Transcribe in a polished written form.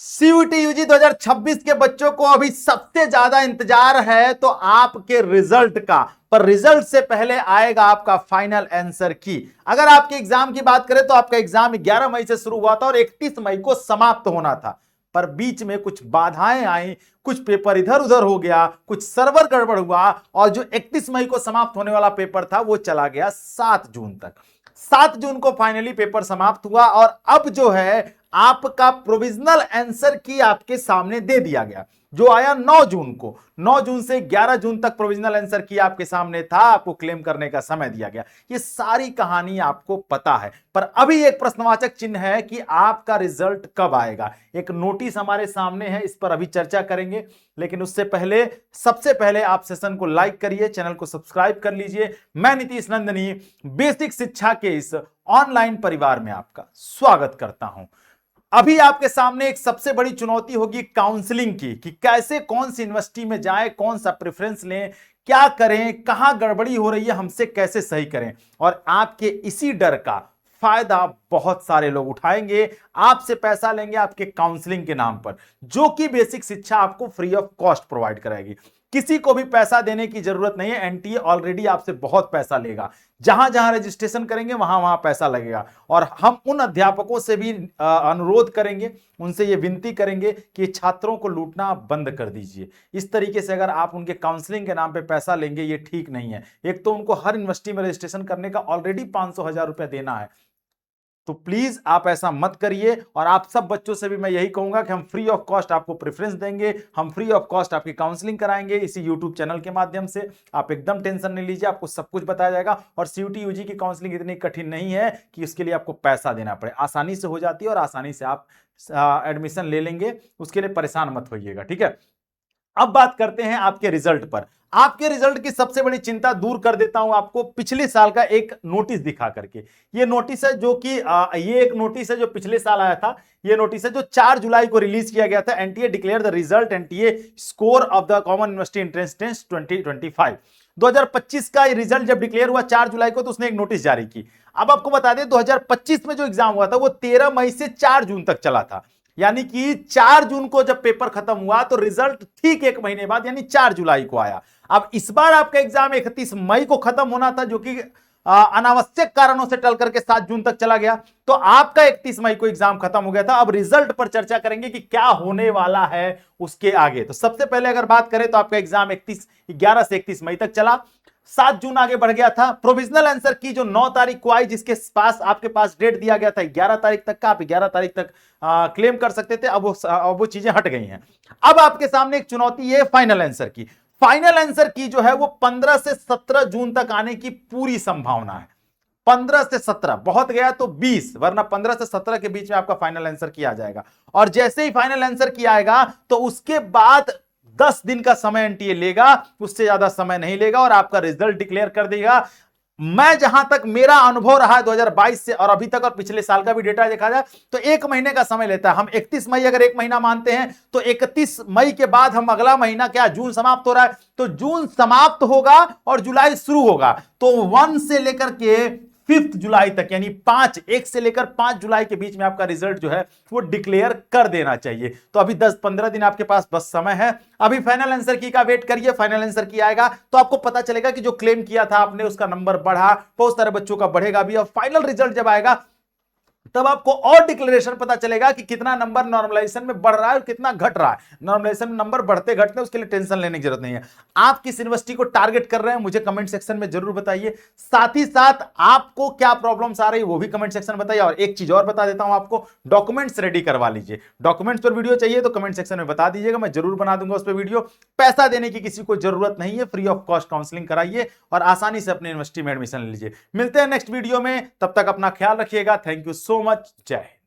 CUT UG 2026 के बच्चों को अभी सबसे ज्यादा इंतजार है तो आपके रिजल्ट का, पर रिजल्ट से पहले आएगा आपका फाइनल आंसर की। अगर आपके एग्जाम की बात करें तो आपका एग्जाम 11 मई से शुरू हुआ था और 31 मई को समाप्त होना था, पर बीच में कुछ बाधाएं आई, कुछ पेपर इधर उधर हो गया, कुछ सर्वर गड़बड़ हुआ और जो 31 मई को समाप्त होने वाला पेपर था वो चला गया 7 जून तक। 7 जून को फाइनली पेपर समाप्त हुआ और अब जो है आपका प्रोविजनल आंसर की आपके सामने दे दिया गया, जो आया 9 जून को। 9 जून से 11 जून तक प्रोविजनल आंसर की आपके सामने था, आपको क्लेम करने का समय दिया गया। ये सारी कहानी आपको पता है, पर अभी एक प्रश्नवाचक चिन्ह है कि आपका रिजल्ट कब आएगा। एक नोटिस हमारे सामने है, इस पर अभी चर्चा करेंगे, लेकिन उससे पहले सबसे पहले आप सेशन को लाइक करिए, चैनल को सब्सक्राइब कर लीजिए। मैं नीतीश नंदनी बेसिक शिक्षा के इस ऑनलाइन परिवार में आपका स्वागत करता हूं। अभी आपके सामने एक सबसे बड़ी चुनौती होगी काउंसलिंग की, कि कैसे कौन सी यूनिवर्सिटी में जाएं, कौन सा प्रेफरेंस लें, क्या करें, कहां गड़बड़ी हो रही है, हमसे कैसे सही करें। और आपके इसी डर का फायदा बहुत सारे लोग उठाएंगे, आपसे पैसा लेंगे आपके काउंसलिंग के नाम पर, जो कि बेसिक शिक्षा आपको फ्री ऑफ कॉस्ट प्रोवाइड कराएगी। किसी को भी पैसा देने की जरूरत नहीं है, एनटीए ऑलरेडी आपसे बहुत पैसा लेगा। जहां जहां रजिस्ट्रेशन करेंगे वहां वहां पैसा लगेगा। और हम उन अध्यापकों से भी अनुरोध करेंगे, उनसे ये विनती करेंगे कि छात्रों को लूटना बंद कर दीजिए। इस तरीके से अगर आप उनके काउंसलिंग के नाम पे पैसा लेंगे, ये ठीक नहीं है। एक तो उनको हर यूनिवर्सिटी में रजिस्ट्रेशन करने का ऑलरेडी 500,000 रुपया देना है, तो प्लीज आप ऐसा मत करिए। और आप सब बच्चों से भी मैं यही कहूंगा कि हम फ्री ऑफ कॉस्ट आपको प्रेफरेंस देंगे, हम फ्री ऑफ कॉस्ट आपकी काउंसलिंग कराएंगे इसी यूट्यूब चैनल के माध्यम से। आप एकदम टेंशन नहीं लीजिए, आपको सब कुछ बताया जाएगा। और सीयूटी यूजी की काउंसलिंग इतनी कठिन नहीं है कि उसके लिए आपको पैसा देना पड़े, आसानी से हो जाती है और आसानी से आप एडमिशन ले लेंगे, उसके लिए परेशान मत होइएगा, ठीक है। अब बात करते हैं आपके रिजल्ट पर। आपके रिजल्ट की सबसे बड़ी चिंता दूर कर देता हूं आपको पिछले साल का एक नोटिस दिखा करके। ये नोटिस है जो कि ये एक नोटिस है जो पिछले साल आया था। ये नोटिस है जो 4 जुलाई को रिलीज किया गया था। NTA declare the result, NTA score of the common university entrance test 2025। 2025 का रिजल्ट जब डिक्लेयर हुआ 4 जुलाई को, तो उसने एक नोटिस जारी की। अब आपको बता दें 2025 में जो एग्जाम हुआ था वो 13 मई से 4 जून तक चला था। यानी कि 4 जून को जब पेपर खत्म हुआ तो रिजल्ट ठीक 1 महीने बाद यानी 4 जुलाई को आया। अब इस बार आपका एग्जाम 31 मई को खत्म होना था, जो कि अनावश्यक कारणों से टल करके 7 जून तक चला गया। तो आपका 31 मई को एग्जाम खत्म हो गया था। अब रिजल्ट पर चर्चा करेंगे कि क्या होने वाला है उसके आगे। तो सबसे पहले अगर बात करें तो आपका एग्जाम 11 से 31 मई तक चला, 7 जून आगे बढ़ गया था। प्रोविजनल आंसर की जो 9 तारीख को आई, जिसके पास आपके पास डेट दिया गया था 11 तारीख तक का, आप 11 तारीख तक क्लेम कर सकते थे। अब वो चीजें हट गई हैं। अब आपके सामने एक चुनौती है फाइनल आंसर की। फाइनल आंसर की जो है वो 15 से 17 जून तक आने की पूरी संभावना है। 15 से 17, बहुत गया तो 20, वरना 15 से 17 के बीच में आपका फाइनल आंसर की आ जाएगा। और जैसे ही फाइनल आंसर की आएगा तो उसके बाद 10 दिन का समय एनटीए लेगा, उससे ज्यादा समय नहीं लेगा और आपका रिजल्ट डिक्लेयर कर देगा। मैं जहां तक मेरा अनुभव रहा है 2022 से और अभी तक, और पिछले साल का भी डेटा देखा जाए तो 1 महीने का समय लेता है। हम 31 मई अगर 1 महीना मानते हैं तो 31 मई के बाद हम अगला महीना, क्या जून समाप्त हो रहा है, तो जून समाप्त होगा और जुलाई शुरू होगा। तो 1 से लेकर के 5 जुलाई तक, यानी 1 से लेकर 5 जुलाई के बीच में आपका रिजल्ट जो है वो डिक्लेयर कर देना चाहिए। तो अभी 10-15 दिन आपके पास बस समय है। अभी फाइनल आंसर की का वेट करिए। फाइनल आंसर की आएगा तो आपको पता चलेगा कि जो क्लेम किया था आपने उसका नंबर बढ़ा, बहुत सारे बच्चों का बढ़ेगा भी। और फाइनल रिजल्ट जब आएगा तब आपको और डिक्लेरेशन पता चलेगा कि कितना नंबर नॉर्मलाइजेशन में बढ़ रहा है और कितना घट रहा है। नॉर्मलाइजेशन में नंबर बढ़ते घटते उसके लिए टेंशन लेने की जरूरत नहीं है। आप किस यूनिवर्सिटी को टारगेट कर रहे हैं मुझे कमेंट सेक्शन में जरूर बताइए। साथ ही साथ आपको क्या प्रॉब्लम्स आ रही है वो भी कमेंट सेक्शन में बताइए। और एक चीज और बता देता हूं आपको, डॉक्यूमेंट्स रेडी करवा लीजिए। डॉक्यूमेंट्स पर वीडियो चाहिए तो कमेंट सेक्शन में बता दीजिएगा, मैं जरूर बना दूंगा उस पर वीडियो। पैसा देने की किसी को जरूरत नहीं है, फ्री ऑफ कॉस्ट काउंसलिंग कराइए और आसानी से अपने यूनिवर्सिटी में एडमिशन लीजिए। मिलते हैं नेक्स्ट वीडियो में, तब तक अपना ख्याल रखिएगा। थैंक यू सो मच, जय हिंद।